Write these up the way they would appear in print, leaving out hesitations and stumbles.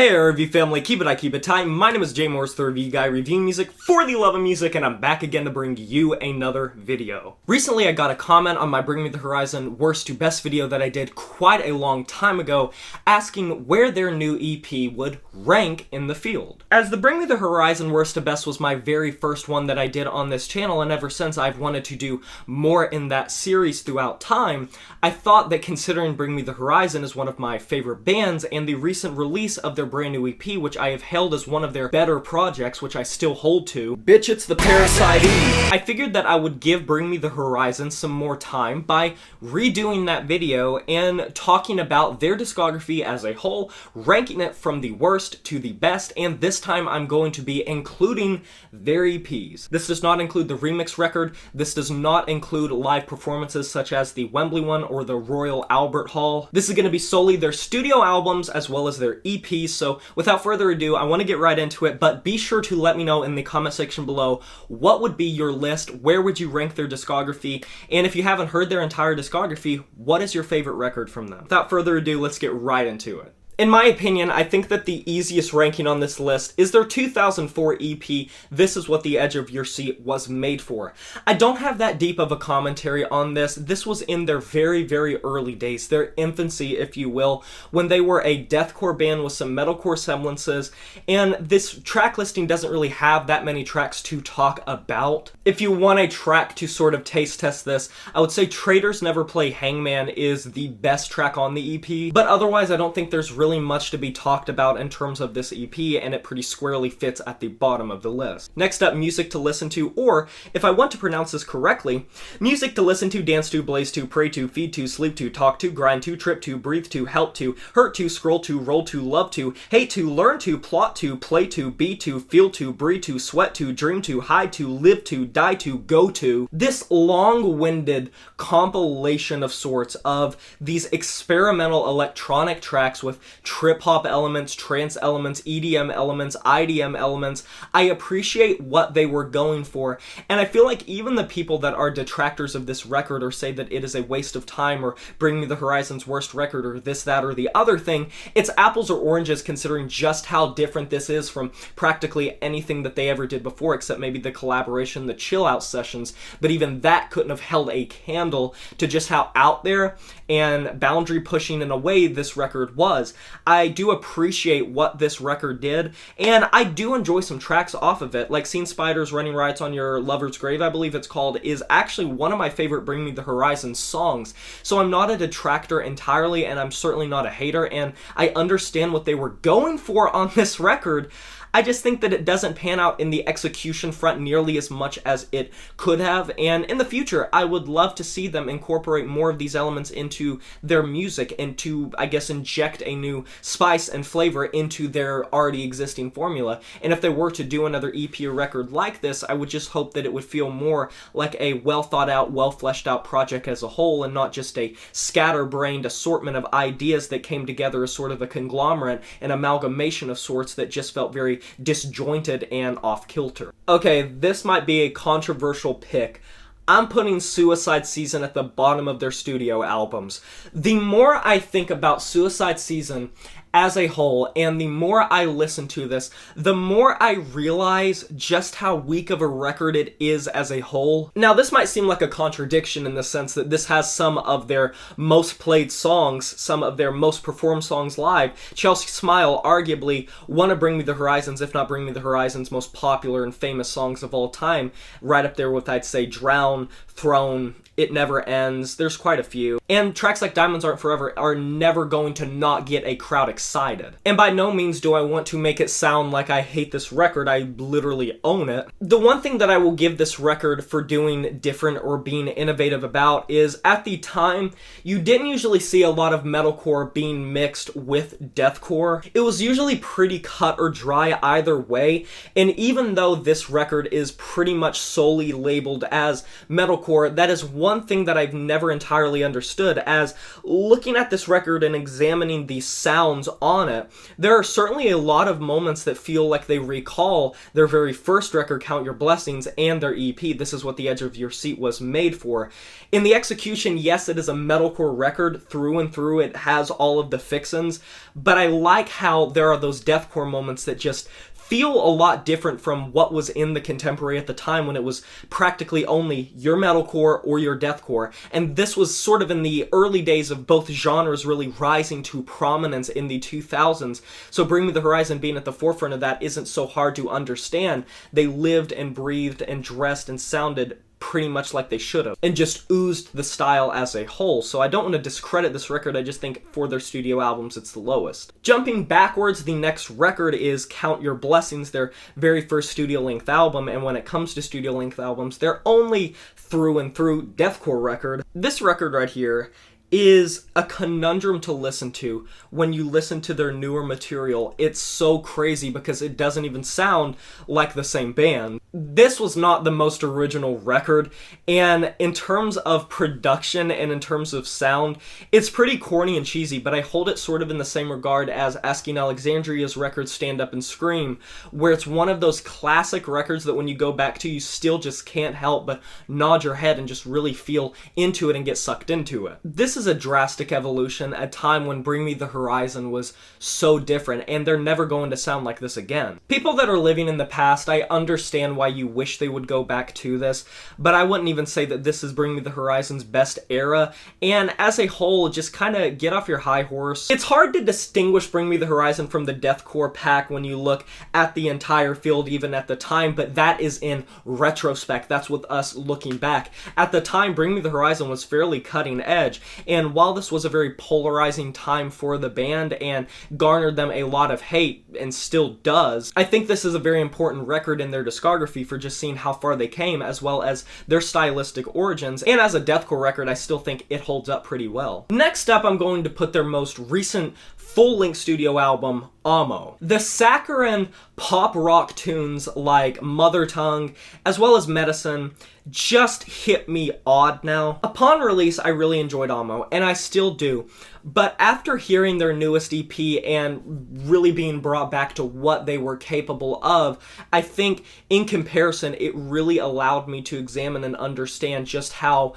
Hey review family, keep it tight. My name is Jay Morris, the review guy reviewing music for the love of music, and I'm back again to bring you another video. Recently I got a comment on my Bring Me the Horizon worst to best video that I did quite a long time ago, asking where their new EP would rank in the field. As the Bring Me the Horizon worst to best was my very first one that I did on this channel, and ever since I've wanted to do more in that series throughout time, I thought that considering Bring Me the Horizon is one of my favorite bands, and the recent release of their brand new EP, which I have hailed as one of their better projects, which I still hold to. Bitch, it's the Parasite Eve. I figured that I would give Bring Me the Horizon some more time by redoing that video and talking about their discography as a whole, ranking it from the worst to the best, and this time I'm going to be including their EPs. This does not include the remix record, this does not include live performances such as the Wembley one or the Royal Albert Hall. This is going to be solely their studio albums as well as their EPs, so without further ado, I want to get right into it, but be sure to let me know in the comment section below what would be your list, where would you rank their discography, and if you haven't heard their entire discography, what is your favorite record from them? Without further ado, let's get right into it. In my opinion, I think that the easiest ranking on this list is their 2004 EP, This Is What the Edge of Your Seat Was Made For. I don't have that deep of a commentary on this. This was in their very, very early days, their infancy, if you will, when they were a deathcore band with some metalcore semblances, and this track listing doesn't really have that many tracks to talk about. If you want a track to sort of taste test this, I would say Traitors Never Play Hangman is the best track on the EP, but otherwise I don't think there's really much to be talked about in terms of this EP, and it pretty squarely fits at the bottom of the list. Next up, music to listen to, or if I want to pronounce this correctly, music to listen to, dance to, blaze to, pray to, feed to, sleep to, talk to, grind to, trip to, breathe to, help to, hurt to, scroll to, roll to, love to, hate to, learn to, plot to, play to, be to, feel to, breathe to, sweat to, dream to, hide to, live to, die to, go to. This long-winded compilation of sorts of these experimental electronic tracks with trip-hop elements, trance elements, EDM elements, IDM elements. I appreciate what they were going for, and I feel like even the people that are detractors of this record or say that it is a waste of time or Bring Me the Horizon's worst record or this, that, or the other thing, it's apples or oranges considering just how different this is from practically anything that they ever did before, except maybe the collaboration, the chill out sessions, but even that couldn't have held a candle to just how out there and boundary pushing in a way this record was. I do appreciate what this record did, and I do enjoy some tracks off of it, like Seen Spiders Running Riots on Your Lover's Grave, I believe it's called, is actually one of my favorite Bring Me the Horizon songs. So I'm not a detractor entirely, and I'm certainly not a hater, and I understand what they were going for on this record. I just think that it doesn't pan out in the execution front nearly as much as it could have, and in the future, I would love to see them incorporate more of these elements into their music and to, I guess, inject a new spice and flavor into their already existing formula. And if they were to do another EP or record like this, I would just hope that it would feel more like a well thought out, well fleshed out project as a whole, and not just a scatterbrained assortment of ideas that came together as sort of a conglomerate, an amalgamation of sorts that just felt very disjointed and off-kilter. Okay, this might be a controversial pick. I'm putting Suicide Season at the bottom of their studio albums. The more I think about Suicide Season as a whole, and the more I listen to this, the more I realize just how weak of a record it is as a whole. Now, this might seem like a contradiction in the sense that this has some of their most played songs, some of their most performed songs live. Chelsea Smile, arguably one of Bring Me the Horizon's, if not Bring Me the Horizon's, most popular and famous songs of all time, right up there with, I'd say, Drown, Throne, It Never Ends. There's quite a few. And tracks like Diamonds Aren't Forever are never going to not get a crowd excited. And by no means do I want to make it sound like I hate this record. I literally own it. The one thing that I will give this record for doing different or being innovative about is, at the time, you didn't usually see a lot of metalcore being mixed with deathcore. It was usually pretty cut or dry either way, and even though this record is pretty much solely labeled as metalcore, that is one thing that I've never entirely understood, as looking at this record and examining the sounds on it. There are certainly a lot of moments that feel like they recall their very first record, Count Your Blessings, and their EP, This Is What the Edge of Your Seat Was Made For. In the execution, yes, it is a metalcore record through and through. It has all of the fixins, but I like how there are those deathcore moments that just feel a lot different from what was in the contemporary at the time, when it was practically only your metalcore or your deathcore. And this was sort of in the early days of both genres really rising to prominence in the 2000s. So Bring Me the Horizon being at the forefront of that isn't so hard to understand. They lived and breathed and dressed and sounded pretty much like they should have, and just oozed the style as a whole. So I don't want to discredit this record, I just think for their studio albums it's the lowest. Jumping backwards, the next record is Count Your Blessings, their very first studio-length album, and when it comes to studio-length albums, they're only through and through deathcore record. This record right here is a conundrum to listen to when you listen to their newer material. It's so crazy because it doesn't even sound like the same band. This was not the most original record, and in terms of production and in terms of sound, it's pretty corny and cheesy, but I hold it sort of in the same regard as Asking Alexandria's record Stand Up and Scream, where it's one of those classic records that when you go back to, you still just can't help but nod your head and just really feel into it and get sucked into it. This is a drastic evolution, a time when Bring Me the Horizon was so different, and they're never going to sound like this again. People that are living in the past, I understand why you wish they would go back to this, but I wouldn't even say that this is Bring Me the Horizon's best era, and as a whole, just kind of get off your high horse. It's hard to distinguish Bring Me the Horizon from the deathcore pack when you look at the entire field, even at the time, but that is in retrospect. That's with us looking back. At the time, Bring Me the Horizon was fairly cutting edge, and while this was a very polarizing time for the band and garnered them a lot of hate, and still does, I think this is a very important record in their discography for just seeing how far they came, as well as their stylistic origins, and as a deathcore record, I still think it holds up pretty well. Next up, I'm going to put their most recent full-length studio album, Amo. The saccharine pop rock tunes like Mother Tongue, as well as Medicine, just hit me odd now. Upon release, I really enjoyed Amo, and I still do. But after hearing their newest EP and really being brought back to what they were capable of, I think in comparison, it really allowed me to examine and understand just how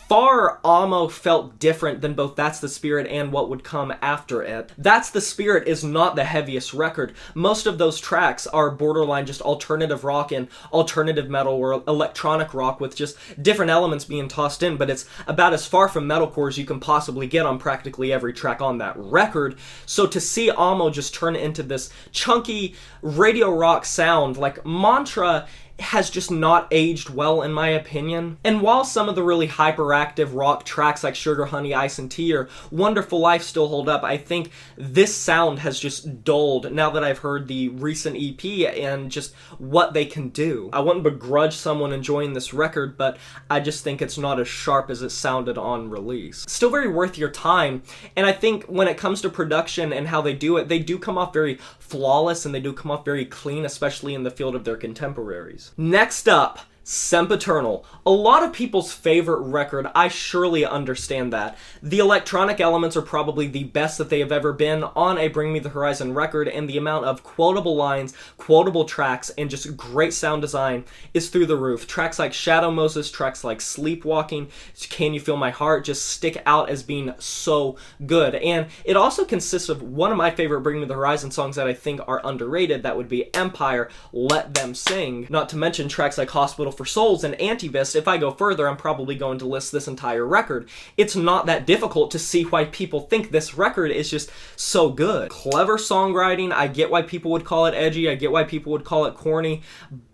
far Amo felt different than both That's the Spirit and what would come after it. That's the Spirit is not the heaviest record. Most of those tracks are borderline just alternative rock and alternative metal or electronic rock with just different elements being tossed in, but it's about as far from metalcore as you can possibly get on practically every track on that record. So to see Amo just turn into this chunky radio rock sound, like Mantra, has just not aged well in my opinion. And while some of the really hyperactive rock tracks like Sugar, Honey, Ice and Tea or Wonderful Life still hold up, I think this sound has just dulled now that I've heard the recent EP and just what they can do. I wouldn't begrudge someone enjoying this record, but I just think it's not as sharp as it sounded on release. Still very worth your time, and I think when it comes to production and how they do it, they do come off very flawless and they do come off very clean, especially in the field of their contemporaries. Next up, Sempaternal. A lot of people's favorite record, I surely understand that. The electronic elements are probably the best that they have ever been on a Bring Me the Horizon record, and the amount of quotable lines, quotable tracks, and just great sound design is through the roof. Tracks like Shadow Moses, tracks like Sleepwalking, Can You Feel My Heart just stick out as being so good. And it also consists of one of my favorite Bring Me the Horizon songs that I think are underrated. That would be Empire, Let Them Sing. Not to mention tracks like Hospital for Souls and Antivist. If I go further, I'm probably going to list this entire record. It's not that difficult to see why people think this record is just so good. Clever songwriting, I get why people would call it edgy, I get why people would call it corny,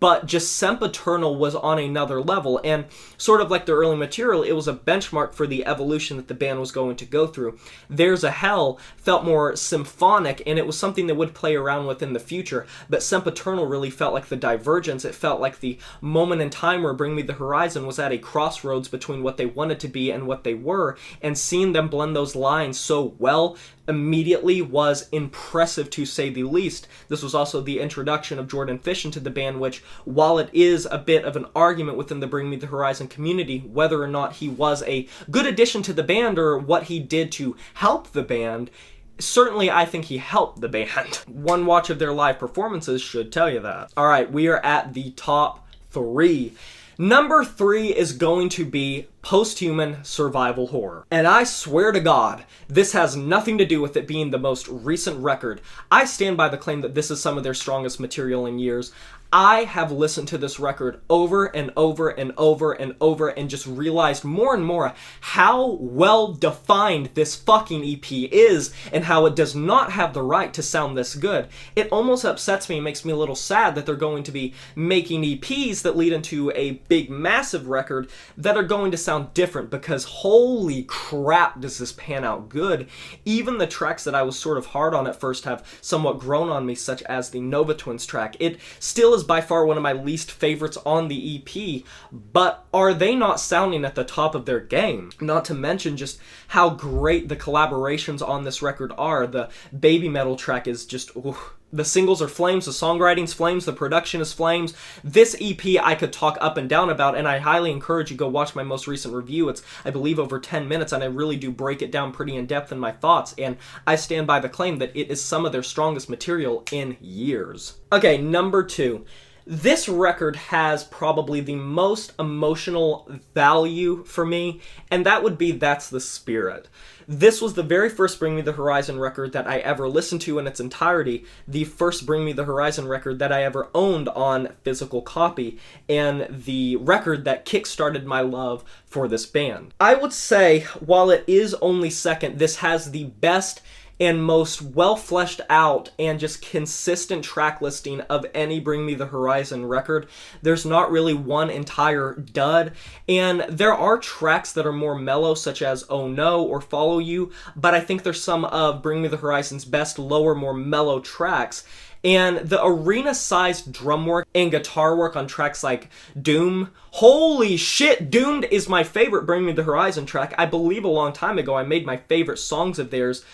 but just Sempaternal was on another level, and sort of like their early material, it was a benchmark for the evolution that the band was going to go through. There's a Hell felt more symphonic, and it was something that would play around with in the future, but Sempaternal really felt like the divergence. It felt like the moment in time where Bring Me the Horizon was at a crossroads between what they wanted to be and what they were, and seeing them blend those lines so well immediately was impressive to say the least. This was also the introduction of Jordan Fish into the band, which, while it is a bit of an argument within the Bring Me the Horizon community whether or not he was a good addition to the band or what he did to help the band, certainly I think he helped the band. One watch of their live performances should tell you that. Alright, we are at the top 3. Number 3 is going to be posthuman survival horror. And I swear to God, this has nothing to do with it being the most recent record. I stand by the claim that this is some of their strongest material in years. I have listened to this record over and over and over and over and just realized more and more how well defined this fucking EP is and how it does not have the right to sound this good. It almost upsets me and makes me a little sad that they're going to be making EPs that lead into a big massive record that are going to sound different, because holy crap does this pan out good. Even the tracks that I was sort of hard on at first have somewhat grown on me, such as the Nova Twins track. It still is by far one of my least favorites on the EP, but are they not sounding at the top of their game? Not to mention just how great the collaborations on this record are. The Baby Metal track is just, ooh. The singles are flames, the songwriting's flames, the production is flames. This EP I could talk up and down about, and I highly encourage you go watch my most recent review. It's, I believe, over 10 minutes, and I really do break it down pretty in depth in my thoughts, and I stand by the claim that it is some of their strongest material in years. Okay, number 2. This record has probably the most emotional value for me, and that would be That's the Spirit. This was the very first Bring Me the Horizon record that I ever listened to in its entirety, the first Bring Me the Horizon record that I ever owned on physical copy, and the record that kickstarted my love for this band. I would say, while it is only second, this has the best and most well-fleshed out and just consistent track listing of any Bring Me the Horizon record. There's not really one entire dud, and there are tracks that are more mellow, such as Oh No or Follow You, but I think they're some of Bring Me the Horizon's best lower, more mellow tracks. And the arena-sized drum work and guitar work on tracks like Doom, holy shit, Doomed is my favorite Bring Me the Horizon track. I believe a long time ago I made my favorite songs of theirs.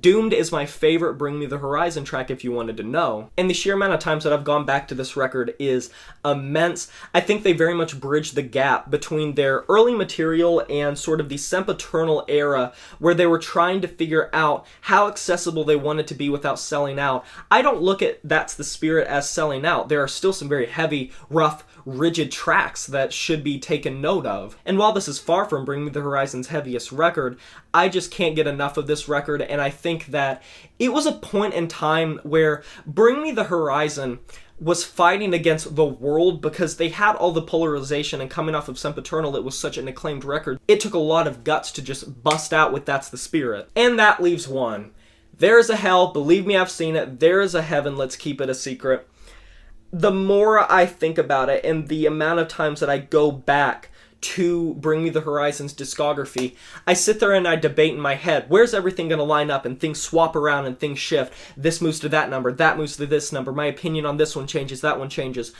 Doomed is my favorite Bring Me the Horizon track, if you wanted to know. And the sheer amount of times that I've gone back to this record is immense. I think they very much bridged the gap between their early material and sort of the sempaternal era, where they were trying to figure out how accessible they wanted to be without selling out. I don't look at That's the Spirit as selling out. There are still some very heavy, rough, rigid tracks that should be taken note of. And while this is far from Bring Me the Horizon's heaviest record, I just can't get enough of this record, and I think that it was a point in time where Bring Me the Horizon was fighting against the world because they had all the polarization, and coming off of Sempaternal, it was such an acclaimed record. It took a lot of guts to just bust out with That's the Spirit. And that leaves one. There is a hell, believe me, I've seen it. There is a heaven, let's keep it a secret. The more I think about it and the amount of times that I go back to Bring Me the Horizon's discography, I sit there and I debate in my head, where's everything going to line up, and things swap around and things shift. This moves to that number, that moves to this number, my opinion on this one changes, that one changes.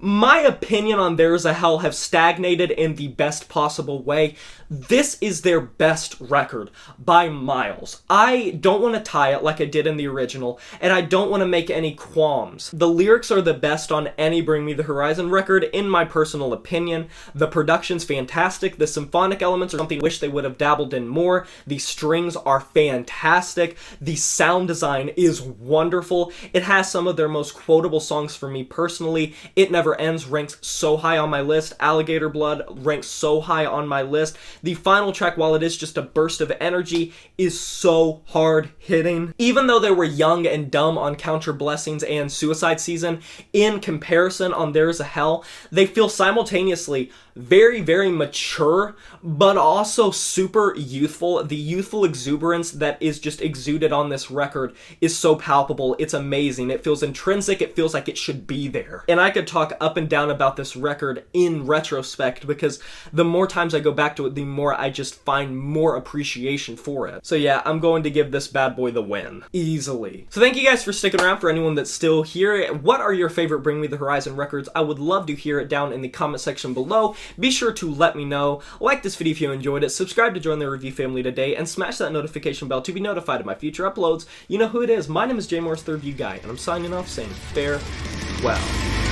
My opinion on There Is a Hell have stagnated in the best possible way. This is their best record by miles. I don't want to tie it like I did in the original, and I don't want to make any qualms. The lyrics are the best on any Bring Me the Horizon record, in my personal opinion. The production's fantastic. The symphonic elements are something I wish they would have dabbled in more. The strings are fantastic. The sound design is wonderful. It has some of their most quotable songs for me personally. It Never Ends ranks so high on my list. Alligator Blood ranks so high on my list. The final track, while it is just a burst of energy, is so hard-hitting. Even though they were young and dumb on Count Your Blessings and Suicide Season, in comparison on There Is a Hell, they feel simultaneously very, very mature, but also super youthful. The youthful exuberance that is just exuded on this record is so palpable. It's amazing. It feels intrinsic. It feels like it should be there. And I could talk up and down about this record in retrospect, because the more times I go back to it, the more I just find more appreciation for it. So yeah, I'm going to give this bad boy the win. Easily. So thank you guys for sticking around. For anyone that's still here, what are your favorite Bring Me the Horizon records? I would love to hear it down in the comment section below. Be sure to let me know. Like this video if you enjoyed it, subscribe to join the review family today, and smash that notification bell to be notified of my future uploads. You know who it is. My name is Jay Morris, the Review Guy, and I'm signing off saying farewell.